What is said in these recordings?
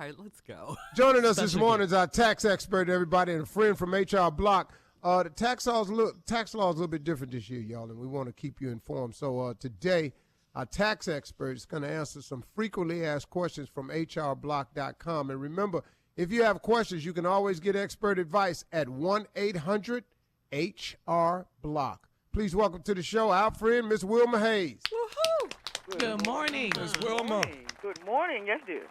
right, let's go. Joining us this morning is our tax expert, everybody, and a friend from HR Block. The tax law is a little bit different this year, y'all, and we want to keep you informed. So today, our tax expert is going to answer some frequently asked questions from hrblock.com. And remember, if you have questions, you can always get expert advice at 1-800-HR-BLOCK. Please welcome to the show our friend, Miss Wilma Hayes. Woohoo! Good morning. Miss Wilma. Good morning. Yes, dear.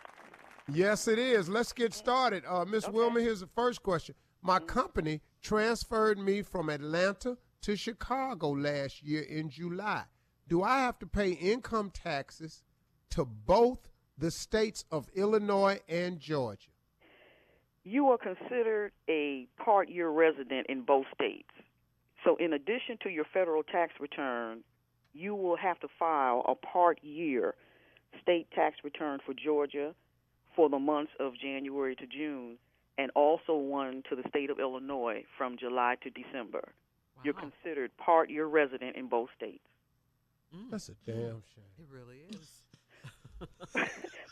Yes, it is. Let's get started. Miss Wilma, here's the first question. My company transferred me from Atlanta to Chicago last year in July. Do I have to pay income taxes to both the states of Illinois and Georgia? You are considered a part-year resident in both states. So in addition to your federal tax return, you will have to file a part-year state tax return for Georgia for the months of January to June, and also one to the state of Illinois from July to December. Wow. You're considered part-year resident in both states. That's a damn shame. It really is.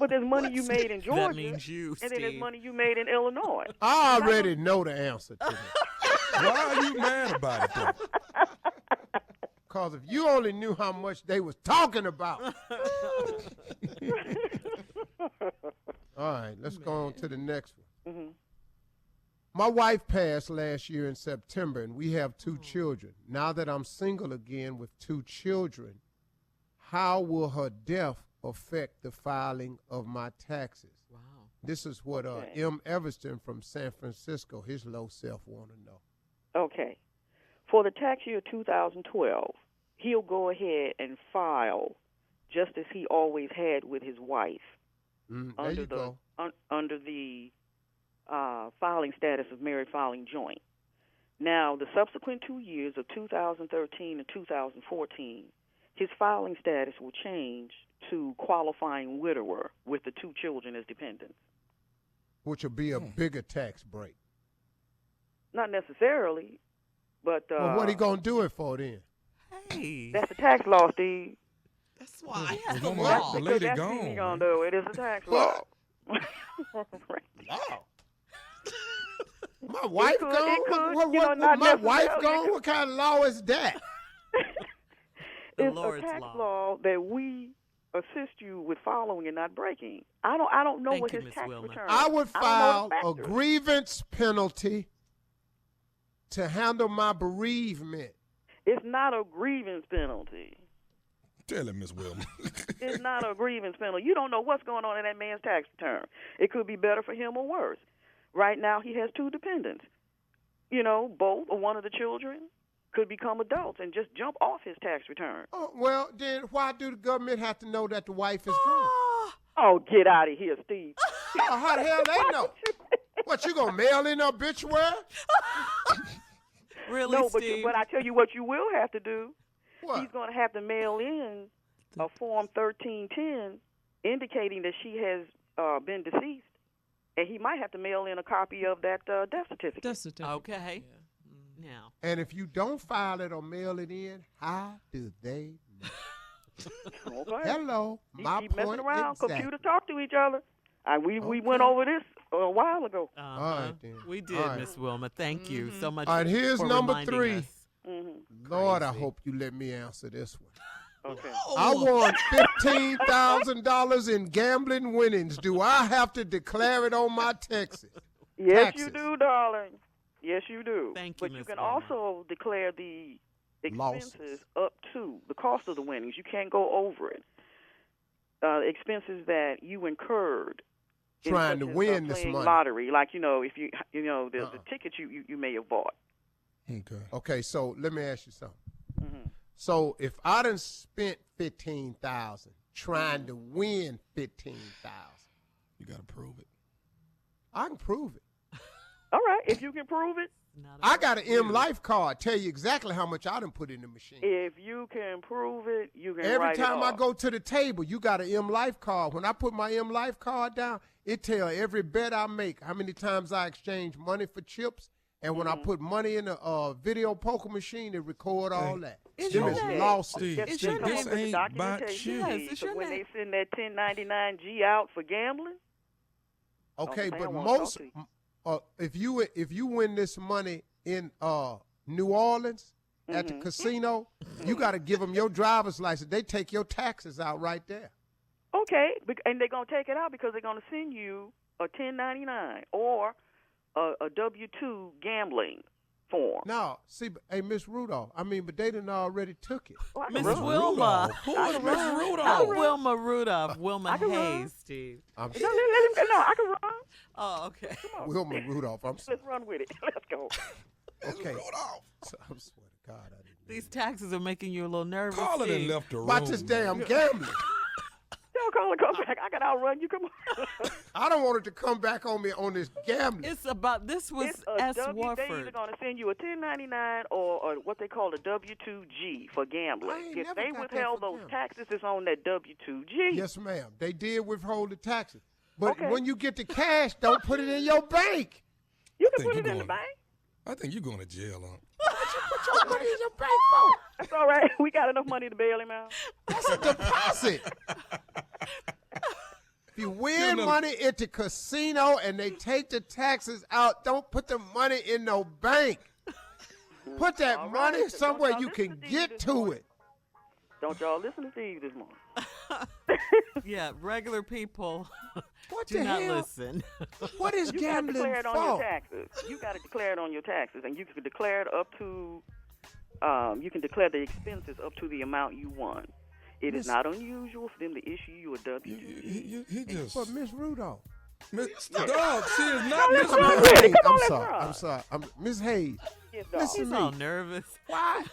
But there's money you made in Georgia, That means you, and Steve. then there's money you made in Illinois. I already know the answer to that. Why are you mad about it, though? Because if you only knew how much they was talking about. All right, let's go on to the next one. Mm-hmm. My wife passed last year in September, and we have 2 children. Now that I'm single again with 2 children, how will her death affect the filing of my taxes? Wow. This is what M. Everston from San Francisco, his low self, want to know. Okay. For the tax year 2012, he'll go ahead and file just as he always had with his wife under the filing status of married filing joint. Now, the subsequent 2 years of 2013 and 2014, his filing status will change to qualifying widower with the 2 children as dependents. Which will be a bigger tax break. Not necessarily, but... well, what are he going to do it for then? Hey. That's the tax law, Steve. That's why. That's Well, the the law. lady That's gone, what he man. gonna do. It is a tax law. Wow. My wife could, gone? it could, What, you know, what, not my wife necessarily. gone? What kind of law is that? The It's Lord's a tax law. law that we assist you with following and not breaking. I don't know Thank what you, his Miss tax Wilma. return. I would I don't know file the a factors. grievance penalty to handle my bereavement. It's not a grievance penalty. Tell him, Miss Wilma. It's not a grievance penalty. You don't know what's going on in that man's tax return. It could be better for him or worse. Right now, he has 2 dependents. You know, both or one of the children could become adults and just jump off his tax return. Oh, well, then why do the government have to know that the wife is gone? Oh, get out of here, Steve. How the hell they know? What, you going to mail in an obituary? Really, No, Steve? but I tell you what you will have to do. What? He's going to have to mail in a Form 1310 indicating that she has been deceased. And he might have to mail in a copy of that death certificate. Okay. Now. And if you don't file it or mail it in, how do they know? Okay. Hello, my Keep messing point around. exactly. Computers talk to each other. We Okay. went over this a while ago. Uh-huh. All right, then. We did, All right. Miss Wilma. Thank you so much. All right, here's for number reminding 3. us. Mm-hmm. Lord, I Crazy. hope you let me answer this one. Okay. I won $15,000 in gambling winnings. Do I have to declare it on my taxes? Yes, Taxes. you do, darling. Yes, you do. Thank you, But you Miss can Wilma. also declare the expenses Losses. up to the cost of the winnings. You can't go over it. Expenses that you incurred in Trying such to as, win this playing money. lottery, like if the tickets you may have bought. Okay. Okay, so let me ask you something. Mm-hmm. So if I done spent $15,000 trying to win $15,000, You got to prove it. I can prove it. All right, if you can prove it. I got an M Life card. Tell you exactly how much I done put in the machine. If you can prove it, you can Every write time it I off. go to the table, you got an M Life card. When I put my M Life card down, it tell every bet I make, how many times I exchange money for chips, and when I put money in a video poker machine, it record all that. It's Them your is name. losses. Steve, Yes, It's Steve, your this name. ain't about Documentation. you. Yes, it's So your when name. they send that 1099-G out for gambling, Okay, Don't but say I won't most talk to if you win this money in New Orleans at the casino, you got to give them your driver's license. They take your taxes out right there. Okay, and they're going to take it out because they're going to send you a 1099 or a W-2 gambling form. Now, see, hey, Miss Rudolph, but they done already took it. Oh, I can Mrs. run. Wilma. Who is Miss Not Rudolph? Wilma Rudolph. Wilma I can run. Hayes, Steve. No, let him go. No, I can run. Oh, okay. Come on. Wilma Rudolph. Let's run with it. Let's go. Okay. Rudolph. So, I swear to God, I didn't. These taxes are making you a little nervous. Call it and Steve. left the room. About this damn gambling. Don't call it. Come back. I can outrun you. Come on. I don't want it to come back on me on this gambling. It's about, this was It's a S. They're either Warford. going to send you a 1099 or what they call a W-2G for I gambling. ain't If never they got withheld that for those gambling. taxes, it's on that W-2G. Yes, ma'am. They did withhold the taxes. But Okay. when you get the cash, don't put it in your bank. You can Think put it you in the going- bank. I think you're going to jail, huh? Put your money in your bank for. That's all right. We got enough money to bail him out. That's a deposit. If you win another- money at the casino and they take the taxes out, don't put the money in no bank. Put that All money right. somewhere Don't you y'all can listen to get Steve this to morning. it. Don't y'all listen to Steve this morning. Yeah, regular people What do the not hell? listen. What is You got to gambling declare it on your for? taxes. You got to declare it on your taxes, and you can declare it up to. You can declare the expenses up to the amount you won. It is not unusual for them to issue you a W-2. He just. But Miss Rudolph. Dog, she is not let's Miss run Rudolph. with it. Come on, I'm let's sorry. run. I'm sorry. Miss Hayes. Yes, dog. Listen He's to all me. nervous. Why?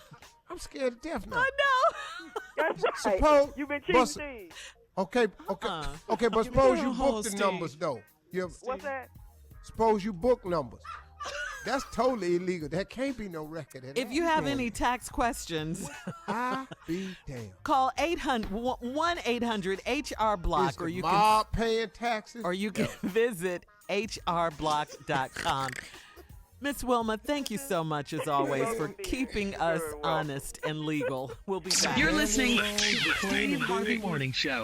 I'm scared to death now. I know. That's right. Suppose- You've been cheating, but- Steve. Okay, okay, but suppose you on hold, book the Steve. numbers though. What's that? Suppose you book numbers. That's totally illegal. There can't be no record. of If that. you have any tax questions, I be damned. call 1-800-HR-BLOCK, Is or the you mob paying taxes? can visit hrblock.com. Miss Wilma, thank you so much as always for keeping us honest and legal. We'll be back. You're listening to the Steve Harvey Morning Show.